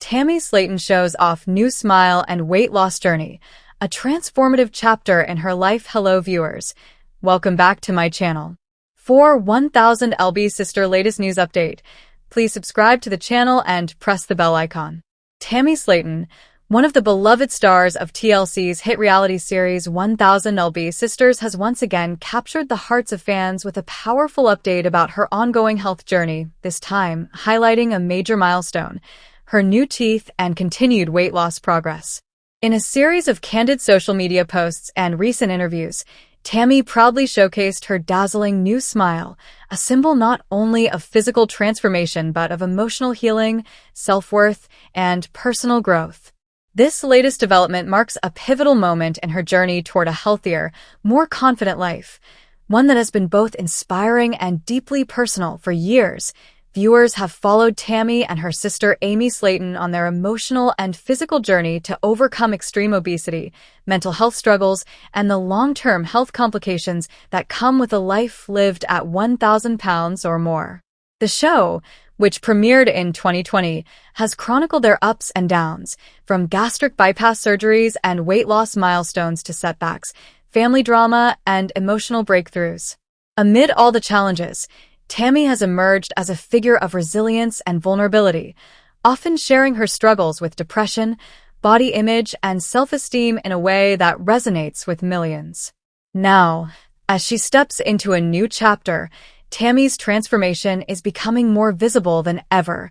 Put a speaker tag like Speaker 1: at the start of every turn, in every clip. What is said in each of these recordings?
Speaker 1: Tammy Slaton shows off new smile and weight loss journey, a transformative chapter in her life. Hello viewers, welcome back to my channel. For 1000 LB Sister latest news update, please subscribe to the channel and press the bell icon. Tammy Slaton, one of the beloved stars of TLC's hit reality series 1000 LB Sisters, has once again captured the hearts of fans with a powerful update about her ongoing health journey, this time highlighting a major milestone: her new teeth and continued weight loss progress. In a series of candid social media posts and recent interviews, Tammy proudly showcased her dazzling new smile, a symbol not only of physical transformation but of emotional healing, self-worth, and personal growth. This latest development marks a pivotal moment in her journey toward a healthier, more confident life, one that has been both inspiring and deeply personal. For years, viewers have followed Tammy and her sister Amy Slaton on their emotional and physical journey to overcome extreme obesity, mental health struggles, and the long-term health complications that come with a life lived at 1,000 pounds or more. The show, which premiered in 2020, has chronicled their ups and downs, from gastric bypass surgeries and weight loss milestones to setbacks, family drama, and emotional breakthroughs. Amid all the challenges, Tammy has emerged as a figure of resilience and vulnerability, often sharing her struggles with depression, body image, and self-esteem in a way that resonates with millions. Now, as she steps into a new chapter, Tammy's transformation is becoming more visible than ever,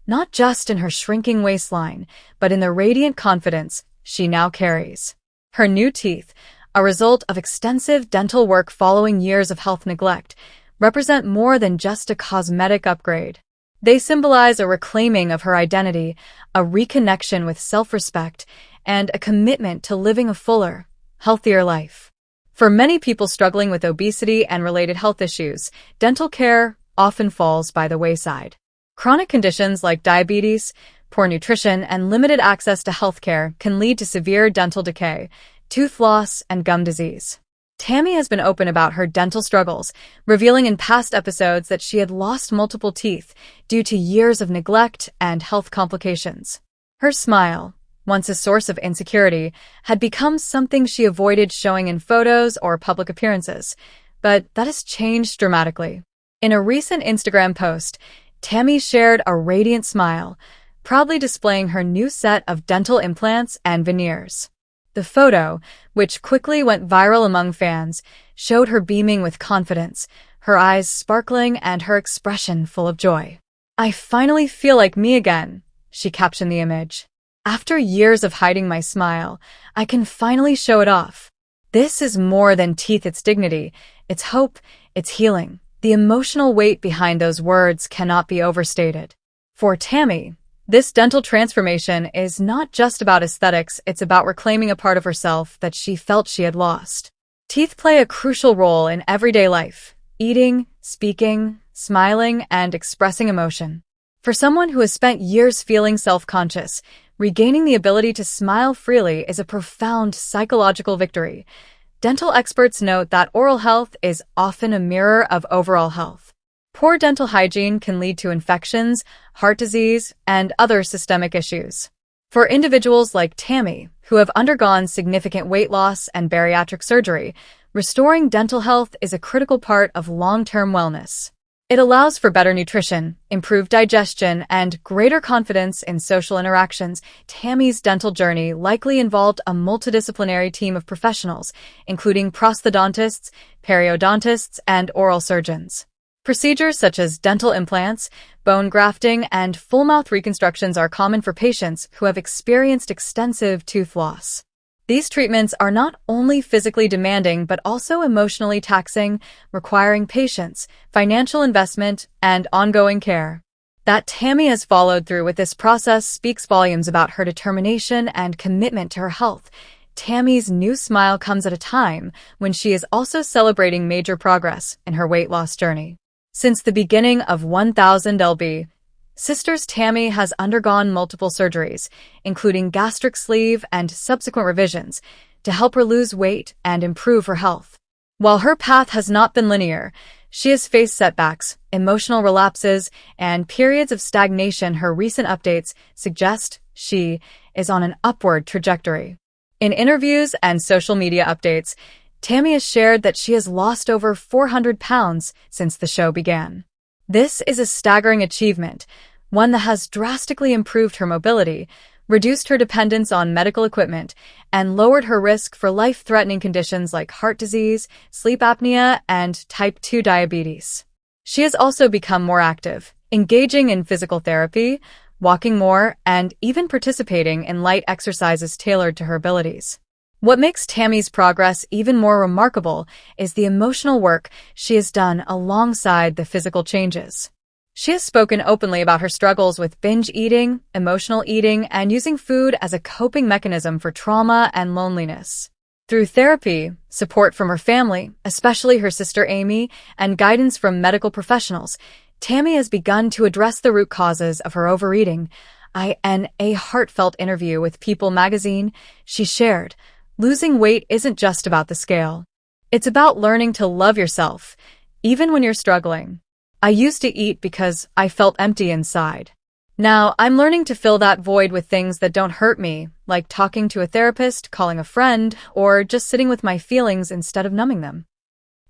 Speaker 1: not just in her shrinking waistline, but in the radiant confidence she now carries. Her new teeth, a result of extensive dental work following years of health neglect, represent more than just a cosmetic upgrade. They symbolize a reclaiming of her identity, a reconnection with self-respect, and a commitment to living a fuller, healthier life. For many people struggling with obesity and related health issues, dental care often falls by the wayside. Chronic conditions like diabetes, poor nutrition, and limited access to healthcare can lead to severe dental decay, tooth loss, and gum disease. Tammy has been open about her dental struggles, revealing in past episodes that she had lost multiple teeth due to years of neglect and health complications. Her smile, once a source of insecurity, had become something she avoided showing in photos or public appearances, but that has changed dramatically. In a recent Instagram post, Tammy shared a radiant smile, proudly displaying her new set of dental implants and veneers. The photo, which quickly went viral among fans, showed her beaming with confidence, her eyes sparkling and her expression full of joy. "I finally feel like me again," she captioned the image. "After years of hiding my smile, I can finally show it off. This is more than teeth, it's dignity, it's hope, it's healing." The emotional weight behind those words cannot be overstated. For Tammy, this dental transformation is not just about aesthetics, it's about reclaiming a part of herself that she felt she had lost. Teeth play a crucial role in everyday life: eating, speaking, smiling, and expressing emotion. For someone who has spent years feeling self-conscious, regaining the ability to smile freely is a profound psychological victory. Dental experts note that oral health is often a mirror of overall health. Poor dental hygiene can lead to infections, heart disease, and other systemic issues. For individuals like Tammy, who have undergone significant weight loss and bariatric surgery, restoring dental health is a critical part of long-term wellness. It allows for better nutrition, improved digestion, and greater confidence in social interactions. Tammy's dental journey likely involved a multidisciplinary team of professionals, including prosthodontists, periodontists, and oral surgeons. Procedures such as dental implants, bone grafting, and full mouth reconstructions are common for patients who have experienced extensive tooth loss. These treatments are not only physically demanding but also emotionally taxing, requiring patience, financial investment, and ongoing care. That Tammy has followed through with this process speaks volumes about her determination and commitment to her health. Tammy's new smile comes at a time when she is also celebrating major progress in her weight loss journey. Since the beginning of 1000 LB Sisters, Tammy has undergone multiple surgeries, including gastric sleeve and subsequent revisions, to help her lose weight and improve her health. While her path has not been linear, she has faced setbacks, emotional relapses, and periods of stagnation, her recent updates suggest she is on an upward trajectory. In interviews and social media updates, Tammy has shared that she has lost over 400 pounds since the show began. This is a staggering achievement, one that has drastically improved her mobility, reduced her dependence on medical equipment, and lowered her risk for life-threatening conditions like heart disease, sleep apnea, and type 2 diabetes. She has also become more active, engaging in physical therapy, walking more, and even participating in light exercises tailored to her abilities. What makes Tammy's progress even more remarkable is the emotional work she has done alongside the physical changes. She has spoken openly about her struggles with binge eating, emotional eating, and using food as a coping mechanism for trauma and loneliness. Through therapy, support from her family, especially her sister Amy, and guidance from medical professionals, Tammy has begun to address the root causes of her overeating. In a heartfelt interview with People magazine, she shared, "Losing weight isn't just about the scale. It's about learning to love yourself, even when you're struggling. I used to eat because I felt empty inside. Now I'm learning to fill that void with things that don't hurt me, like talking to a therapist, calling a friend, or just sitting with my feelings instead of numbing them."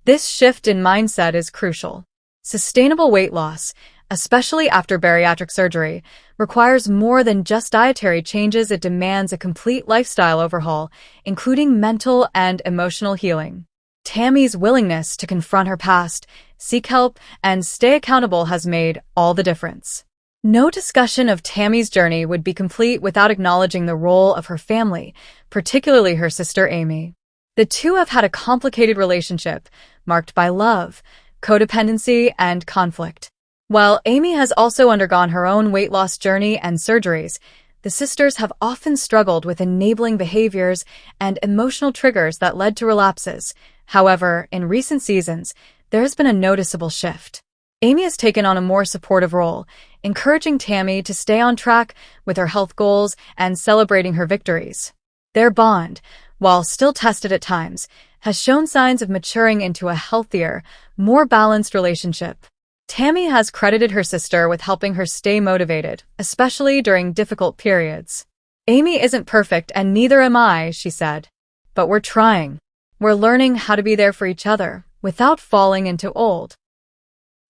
Speaker 1: This shift in mindset is crucial. Sustainable weight loss, especially after bariatric surgery, requires more than just dietary changes. It demands a complete lifestyle overhaul, including mental and emotional healing. Tammy's willingness to confront her past, seek help, and stay accountable has made all the difference. No discussion of Tammy's journey would be complete without acknowledging the role of her family, particularly her sister Amy. The two have had a complicated relationship, marked by love, codependency, and conflict. While Amy has also undergone her own weight loss journey and surgeries, the sisters have often struggled with enabling behaviors and emotional triggers that led to relapses. However, in recent seasons, there has been a noticeable shift. Amy has taken on a more supportive role, encouraging Tammy to stay on track with her health goals and celebrating her victories. Their bond, while still tested at times, has shown signs of maturing into a healthier, more balanced relationship. Tammy has credited her sister with helping her stay motivated, especially during difficult periods. "Amy isn't perfect and neither am I," she said. "But we're trying. We're learning how to be there for each other without falling into old."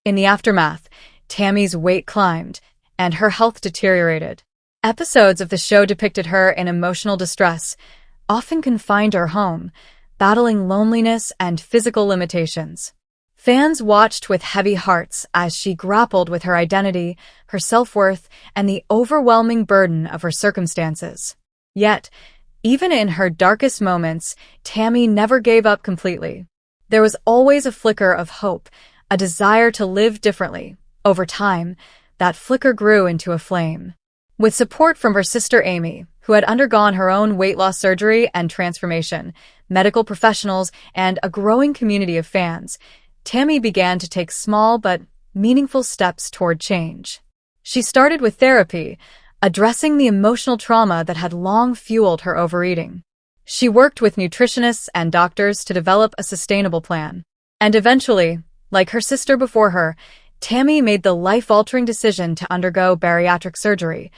Speaker 1: In the aftermath, Tammy's weight climbed and her health deteriorated. Episodes of the show depicted her in emotional distress, often confined to her home, battling loneliness and physical limitations. Fans watched with heavy hearts as she grappled with her identity, her self-worth, and the overwhelming burden of her circumstances. Yet, even in her darkest moments, Tammy never gave up completely. There was always a flicker of hope, a desire to live differently. Over time, that flicker grew into a flame. With support from her sister Amy, who had undergone her own weight loss surgery and transformation, medical professionals, and a growing community of fans, Tammy began to take small but meaningful steps toward change. She started with therapy, addressing the emotional trauma that had long fueled her overeating. She worked with nutritionists and doctors to develop a sustainable plan. And eventually, like her sister before her, Tammy made the life-altering decision to undergo bariatric surgery.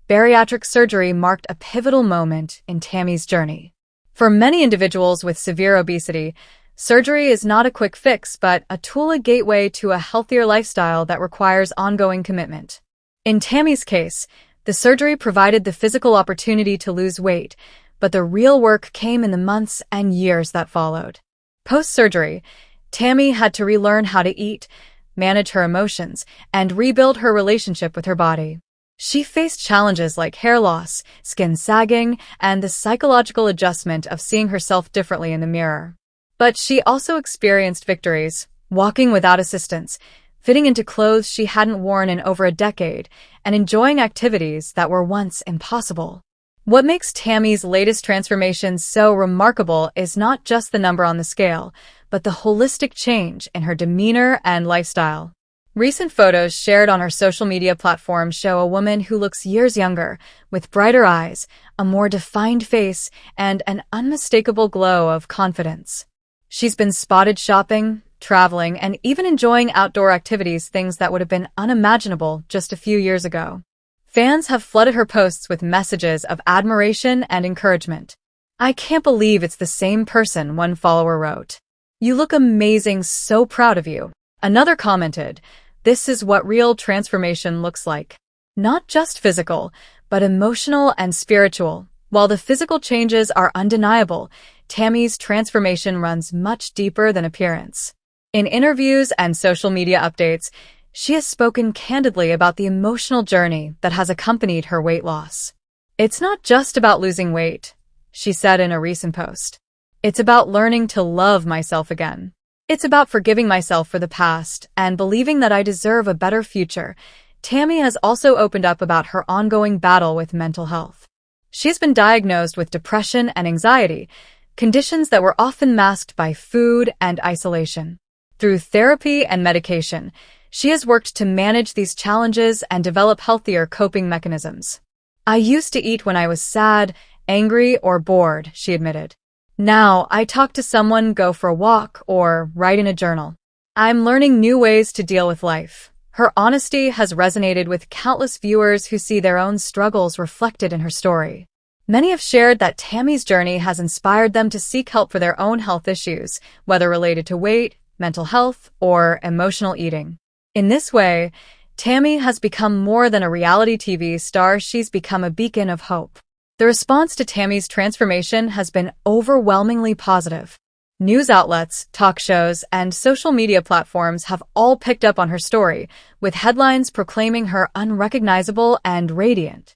Speaker 1: Bariatric surgery marked a pivotal moment in Tammy's journey. For many individuals with severe obesity, surgery is not a quick fix, but a tool, a gateway to a healthier lifestyle that requires ongoing commitment. In Tammy's case, the surgery provided the physical opportunity to lose weight, but the real work came in the months and years that followed. Post-surgery, Tammy had to relearn how to eat, manage her emotions, and rebuild her relationship with her body. She faced challenges like hair loss, skin sagging, and the psychological adjustment of seeing herself differently in the mirror. But she also experienced victories, walking without assistance, fitting into clothes she hadn't worn in over a decade, and enjoying activities that were once impossible. What makes Tammy's latest transformation so remarkable is not just the number on the scale, but the holistic change in her demeanor and lifestyle. Recent photos shared on her social media platform show a woman who looks years younger, with brighter eyes, a more defined face, and an unmistakable glow of confidence. She's been spotted shopping, traveling, and even enjoying outdoor activities, things that would have been unimaginable just a few years ago. Fans have flooded her posts with messages of admiration and encouragement. "I can't believe it's the same person," one follower wrote. "You look amazing, so proud of you." Another commented, "This is what real transformation looks like. Not just physical, but emotional and spiritual." While the physical changes are undeniable, Tammy's transformation runs much deeper than appearance. In interviews and social media updates, she has spoken candidly about the emotional journey that has accompanied her weight loss. "It's not just about losing weight," she said in a recent post. "It's about learning to love myself again. It's about forgiving myself for the past and believing that I deserve a better future." Tammy has also opened up about her ongoing battle with mental health. She's been diagnosed with depression and anxiety, conditions that were often masked by food and isolation. Through therapy and medication, she has worked to manage these challenges and develop healthier coping mechanisms. "I used to eat when I was sad, angry, or bored," she admitted. "Now I talk to someone, go for a walk, or write in a journal. I'm learning new ways to deal with life." Her honesty has resonated with countless viewers who see their own struggles reflected in her story. Many have shared that Tammy's journey has inspired them to seek help for their own health issues, whether related to weight, mental health, or emotional eating. In this way, Tammy has become more than a reality TV star. She's become a beacon of hope. The response to Tammy's transformation has been overwhelmingly positive. News outlets, talk shows, and social media platforms have all picked up on her story, with headlines proclaiming her unrecognizable and radiant.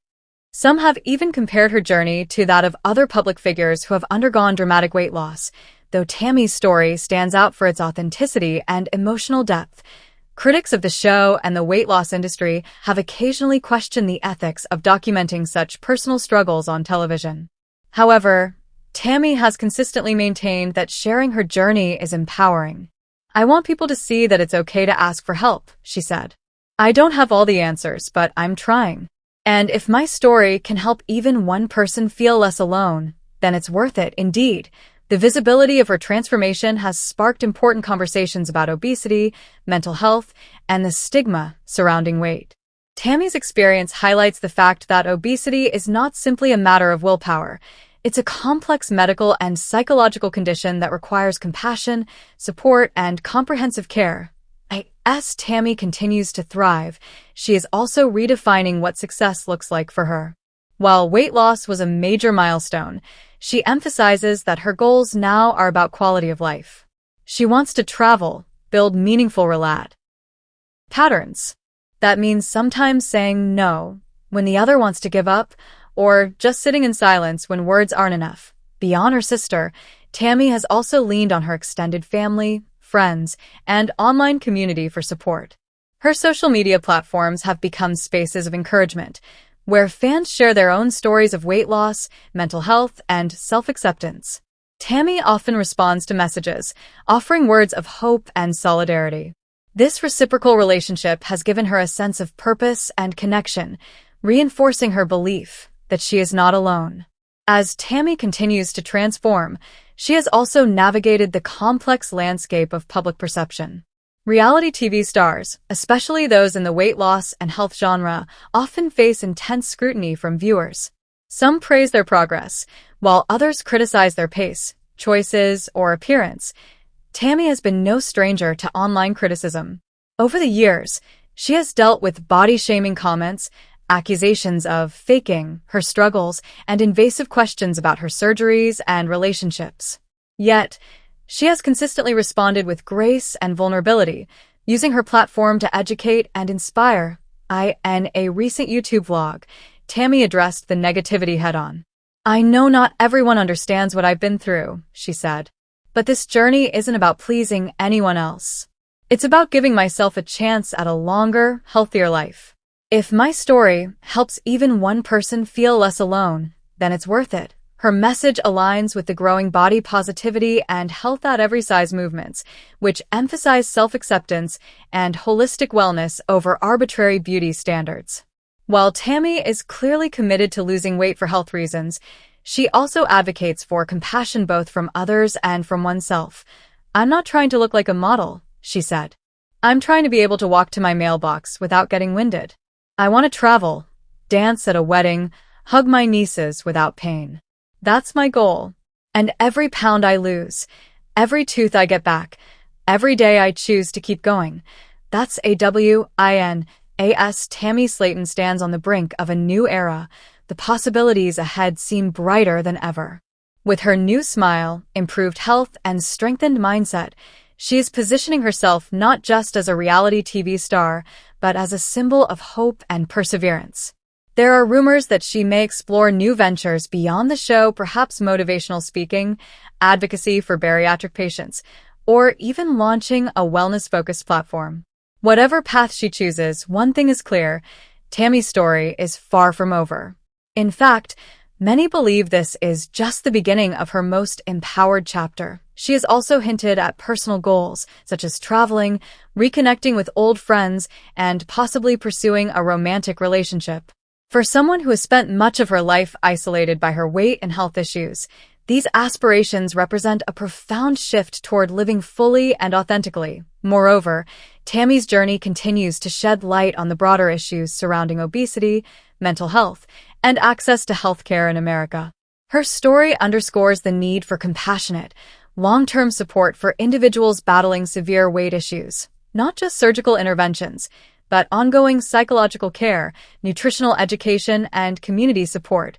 Speaker 1: Some have even compared her journey to that of other public figures who have undergone dramatic weight loss, though Tammy's story stands out for its authenticity and emotional depth. Critics of the show and the weight loss industry have occasionally questioned the ethics of documenting such personal struggles on television. However, Tammy has consistently maintained that sharing her journey is empowering. "I want people to see that it's okay to ask for help," she said. "I don't have all the answers, but I'm trying. And if my story can help even one person feel less alone, then it's worth it." Indeed, the visibility of her transformation has sparked important conversations about obesity, mental health, and the stigma surrounding weight. Tammy's experience highlights the fact that obesity is not simply a matter of willpower. It's a complex medical and psychological condition that requires compassion, support, and comprehensive care. As Tammy continues to thrive, she is also redefining what success looks like for her. While weight loss was a major milestone, she emphasizes that her goals now are about quality of life. She wants to travel, build meaningful relate patterns. That means sometimes saying no when the other wants to give up, or just sitting in silence when words aren't enough. Beyond her sister, Tammy has also leaned on her extended family, friends, and online community for support. Her social media platforms have become spaces of encouragement, where fans share their own stories of weight loss, mental health, and self-acceptance. Tammy often responds to messages, offering words of hope and solidarity. This reciprocal relationship has given her a sense of purpose and connection, reinforcing her belief that she is not alone. As Tammy continues to transform, she has also navigated the complex landscape of public perception. Reality TV stars, especially those in the weight loss and health genre, often face intense scrutiny from viewers. Some praise their progress, while others criticize their pace, choices, or appearance. Tammy has been no stranger to online criticism. Over the years, she has dealt with body-shaming comments, accusations of faking her struggles, and invasive questions about her surgeries and relationships. Yet, she has consistently responded with grace and vulnerability, using her platform to educate and inspire. In a recent YouTube vlog, Tammy addressed the negativity head-on. "I know not everyone understands what I've been through," she said. "But this journey isn't about pleasing anyone else. It's about giving myself a chance at a longer, healthier life. If my story helps even one person feel less alone, then it's worth it." Her message aligns with the growing body positivity and health at every size movements, which emphasize self-acceptance and holistic wellness over arbitrary beauty standards. While Tammy is clearly committed to losing weight for health reasons, she also advocates for compassion both from others and from oneself. "I'm not trying to look like a model," she said. "I'm trying to be able to walk to my mailbox without getting winded. I want to travel, dance at a wedding, hug my nieces without pain. That's my goal. And every pound I lose, every tooth I get back, every day I choose to keep going. That's a win. As Tammy Slaton stands on the brink of a new era, the possibilities ahead seem brighter than ever. With her new smile, improved health, and strengthened mindset, she is positioning herself not just as a reality TV star, but as a symbol of hope and perseverance. There are rumors that she may explore new ventures beyond the show, perhaps motivational speaking, advocacy for bariatric patients, or even launching a wellness-focused platform. Whatever path she chooses, one thing is clear: Tammy's story is far from over. In fact, many believe this is just the beginning of her most empowered chapter. She has also hinted at personal goals, such as traveling, reconnecting with old friends, and possibly pursuing a romantic relationship. For someone who has spent much of her life isolated by her weight and health issues, these aspirations represent a profound shift toward living fully and authentically. Moreover, Tammy's journey continues to shed light on the broader issues surrounding obesity, mental health, and access to healthcare in America. Her story underscores the need for compassionate, long-term support for individuals battling severe weight issues, not just surgical interventions, but ongoing psychological care, nutritional education, and community support.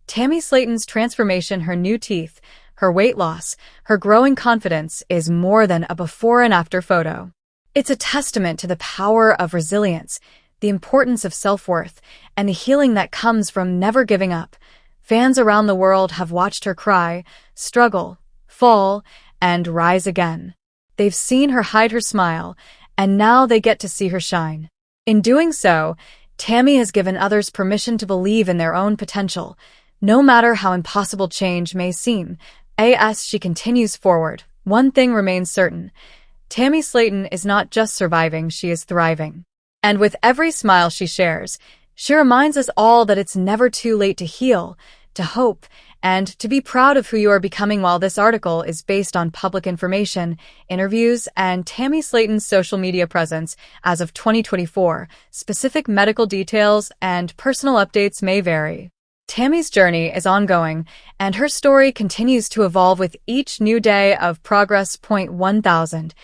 Speaker 1: Tammy Slaton's transformation, her new teeth, her weight loss, her growing confidence is more than a before and after photo. It's a testament to the power of resilience, the importance of self-worth, and the healing that comes from never giving up. Fans around the world have watched her cry, struggle, fall, and rise again. They've seen her hide her smile, and now they get to see her shine. In doing so, Tammy has given others permission to believe in their own potential, no matter how impossible change may seem. As she continues forward, one thing remains certain: Tammy Slaton is not just surviving, she is thriving. And with every smile she shares, she reminds us all that it's never too late to heal, to hope, and to be proud of who you are becoming. While this article is based on public information, interviews, and Tammy Slaton's social media presence as of 2024, specific medical details and personal updates may vary. Tammy's journey is ongoing, and her story continues to evolve with each new day of progress. 1000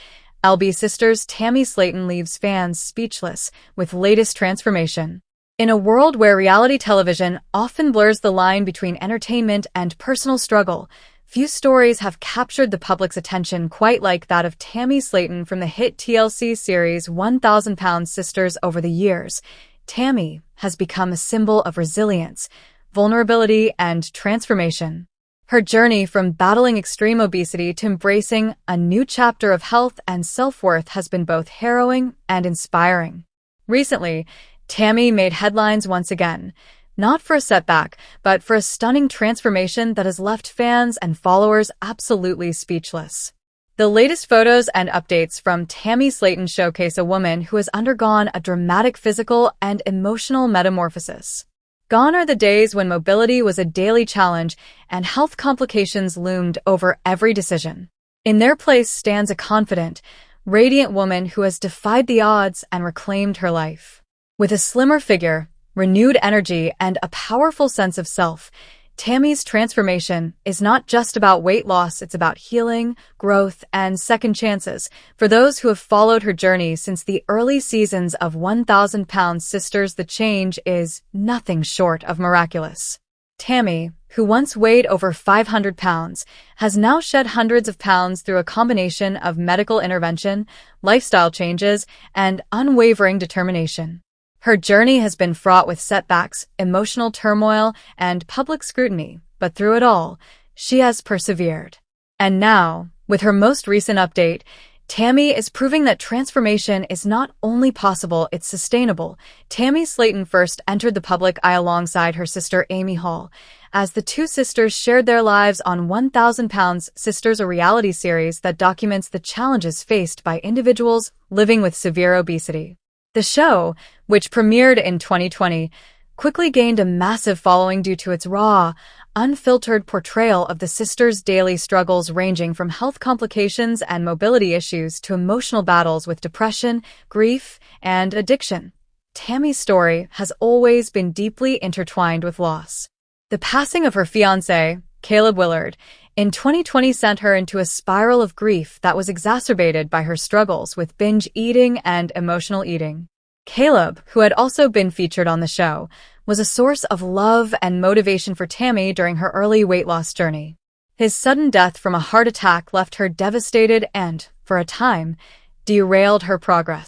Speaker 1: LB Sisters. Tammy Slaton leaves fans speechless with latest transformation. In a world where reality television often blurs the line between entertainment and personal struggle, few stories have captured the public's attention quite like that of Tammy Slaton. From the hit TLC series 1000 Sisters, over the years, Tammy has become a symbol of resilience, vulnerability, and transformation. Her journey from battling extreme obesity to embracing a new chapter of health and self-worth has been both harrowing and inspiring. Recently, Tammy made headlines once again, not for a setback, but for a stunning transformation that has left fans and followers absolutely speechless. The latest photos and updates from Tammy Slaton showcase a woman who has undergone a dramatic physical and emotional metamorphosis. Gone are the days when mobility was a daily challenge and health complications loomed over every decision. In their place stands a confident, radiant woman who has defied the odds and reclaimed her life. With a slimmer figure, renewed energy, and a powerful sense of self, Tammy's transformation is not just about weight loss, it's about healing, growth, and second chances. For those who have followed her journey since the early seasons of 1000 Sisters, the change is nothing short of miraculous. Tammy, who once weighed over 500 pounds, has now shed hundreds of pounds through a combination of medical intervention, lifestyle changes, and unwavering determination. Her journey has been fraught with setbacks, emotional turmoil, and public scrutiny, but through it all, she has persevered. And now, with her most recent update, Tammy is proving that transformation is not only possible, it's sustainable. Tammy Slaton first entered the public eye alongside her sister Amy Hall, as the two sisters shared their lives on 1000 Sisters, a reality series that documents the challenges faced by individuals living with severe obesity. The show, which premiered in 2020, quickly gained a massive following due to its raw, unfiltered portrayal of the sisters' daily struggles ranging from health complications and mobility issues to emotional battles with depression, grief, and addiction. Tammy's story has always been deeply intertwined with loss. The passing of her fiancé, Caleb Willard, in 2020 sent her into a spiral of grief that was exacerbated by her struggles with binge eating and emotional eating. Caleb, who had also been featured on the show, was a source of love and motivation for Tammy during her early weight loss journey. His sudden death from a heart attack left her devastated and, for a time, derailed her progress.